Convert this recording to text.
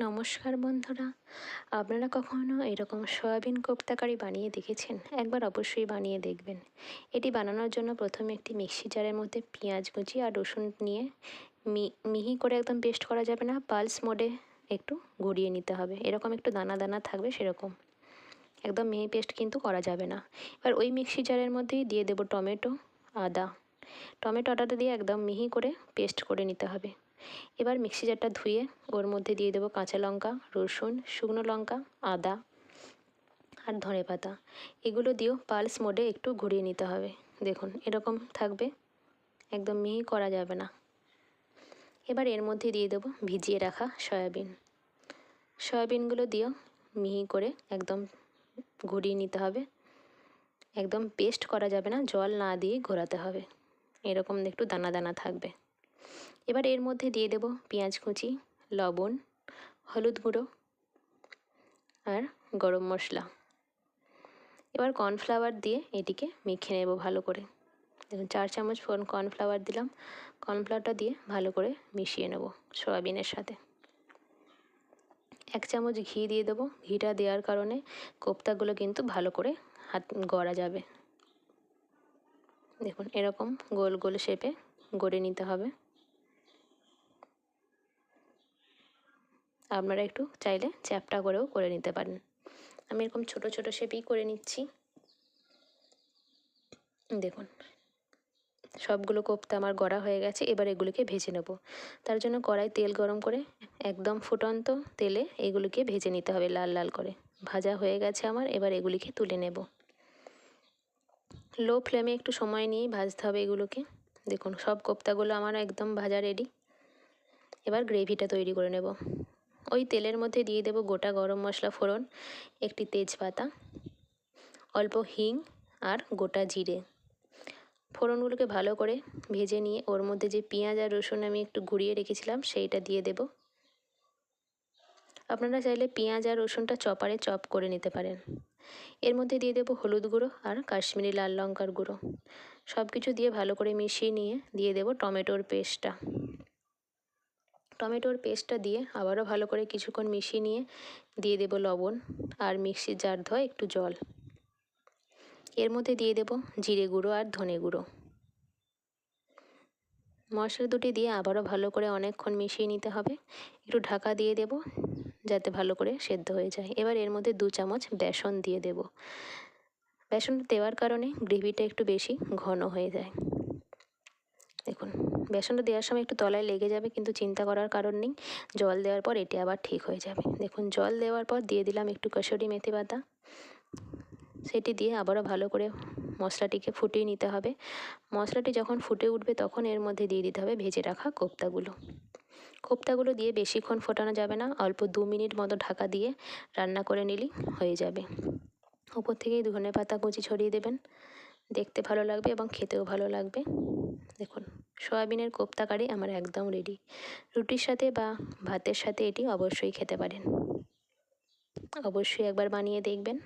নমস্কার বন্ধুরা, আপনারা কখনো এরকম সয়াবিন কোপ্তা কারি বানিয়ে দেখেছেন? একবার অবশ্যই বানিয়ে দেখবেন। এটি বানানোর জন্য প্রথমে একটি মিক্সি জারের মধ্যে পেঁয়াজ কুচি আর রসুন নিয়ে মিহি করে, একদম পেস্ট করা যাবে না, পালস মোডে একটু ঘুরিয়ে নিতে হবে। এরকম একটু দানা দানা থাকবে, সেরকম একদম মিহি পেস্ট কিন্তু করা যাবে না। এবার ওই মিক্সি জারের মধ্যেই দিয়ে দেবো টমেটো, আদা। টমেটোটা দিয়ে একদম মিহি করে পেস্ট করে নিতে হবে। এবার মিক্সি জারটা ধুয়ে ওর মধ্যে দিয়ে দেবো কাঁচা লঙ্কা, রসুন, শুকনো লঙ্কা, আদা আর ধনেপাতা। এগুলো দিয়েও পালস মোডে একটু ঘুরিয়ে নিতে হবে। দেখুন এরকম থাকবে, একদম মিহি করা যাবে না। এবার এর মধ্যে দিয়ে দেবো ভিজিয়ে রাখা সয়াবিন। সয়াবিনগুলো দিয়েও মিহি করে একদম ঘুরিয়ে নিতে হবে। একদম পেস্ট করা যাবে না, জল না দিয়ে ঘোরাতে হবে। এরকম একটু দানা দানা থাকবে। এবার এর মধ্যে দিয়ে দেব পেঁয়াজ কুচি, লবণ, হলুদ গুঁড়ো আর গরম মশলা। এবার কর্নফ্লাওয়ার দিয়ে এটিকে মেখে নেব ভালো করে। দেখুন 4 চামচ কর্নফ্লাওয়ার দিলাম। কর্নফ্লাওয়ারটা দিয়ে ভালো করে মিশিয়ে নেব সয়াবিনের সাথে। 1 চামচ ঘি দিয়ে দেবো। ঘিটা দেওয়ার কারণে কোপ্তাগুলো কিন্তু ভালো করে গড়া যাবে। দেখুন এরকম গোল গোল শেপে গড়ে নিতে হবে। আপনারা একটু চাইলে চ্যাপ্টা করেও করে নিতে পারেন। আমি এরকম ছোট ছোট শেপেই করে নিচ্ছি। দেখুন সবগুলো কোপ্তা আমার গড়া হয়ে গেছে। এবার এগুলিকে ভেজে নেব। তার জন্য কড়াই তেল গরম করে একদম ফুটন্ত তেলে এগুলিকে ভেজে নিতে হবে লাল লাল করে। ভাজা হয়ে গেছে আমার, এবার এগুলিকে তুলে নেব। লো ফ্লেমে একটু সময় নিয়েই ভাজতে হবে এগুলোকে। দেখুন সব কোপ্তাগুলো আমার একদম ভাজা রেডি। এবার গ্রেভিটা তৈরি করে নেব। ওই তেলের মধ্যে দিয়ে দেব গোটা গরম মশলা ফোড়ন, একটি তেজপাতা, অল্প হিং আর গোটা জিরে। ফোড়নগুলোকে ভালো করে ভেজে নিয়ে ওর মধ্যে যে পেঁয়াজ আর রসুন আমি একটু ঘুরিয়ে রেখেছিলাম সেইটা দিয়ে দেব। আপনারা চাইলে পেঁয়াজ আর রসুনটা চপারে চপ করে নিতে পারেন। এর মধ্যে দিয়ে দেব হলুদ গুঁড়ো আর কাশ্মীরি লাল লঙ্কার গুঁড়ো। সব কিছু দিয়ে ভালো করে মিশিয়ে নিয়ে দিয়ে দেব টমেটোর পেস্টটা। টমেটোর পেস্টটা দিয়ে আবারও ভালো করে কিছুক্ষণ মিশিয়ে নিয়ে দিয়ে দেব লবণ আর মিক্সির জার ধোয়া একটু জল। এর মধ্যে দিয়ে দেব জিরে গুঁড়ো আর ধনে গুঁড়ো। মশলা দুটি দিয়ে আবারও ভালো করে অনেকক্ষণ মিশিয়ে নিতে হবে। একটু ঢাকা দিয়ে দেব যাতে ভালো করে সেদ্ধ হয়ে যায়। এবার এর মধ্যে 2 চামচ বেসন দিয়ে দেব। বেসন দেওয়ার কারণে গ্রেভিটা একটু বেশি ঘন হয়ে যায়। দেখুন বেসনটা দেওয়ার সময় একটু তলায় লেগে যাবে, কিন্তু চিন্তা করার কারণ নেই। জল দেওয়ার পর এটি আবার ঠিক হয়ে যাবে। দেখুন জল দেওয়ার পর দিয়ে দিলাম একটু কসুরি মেথি পাতা। সেটি দিয়ে আবারও ভালো করে মশলাটিকে ফুটিয়ে নিতে হবে। মশলাটি যখন ফুটে উঠবে তখন এর মধ্যে দিয়ে দিতে হবে ভেজে রাখা কোপ্তাগুলো। কোপ্তাগুলো দিয়ে বেশিক্ষণ ফোটানো যাবে না, অল্প 2 মিনিট মতো ঢাকা দিয়ে রান্না করে নিলেই হয়ে যাবে। ওপর থেকে ধনেপাতা কুচি ছড়িয়ে দেবেন। দেখতে ভালো লাগবে এবং খেতেও ভালো লাগবে। দেখুন সয়াবিনের কোপ্তা কারি আমার একদম রেডি। রুটির সাথে বা ভাতের সাথে এটি অবশ্যই খেতে পারেন। অবশ্যই একবার বানিয়ে দেখবেন।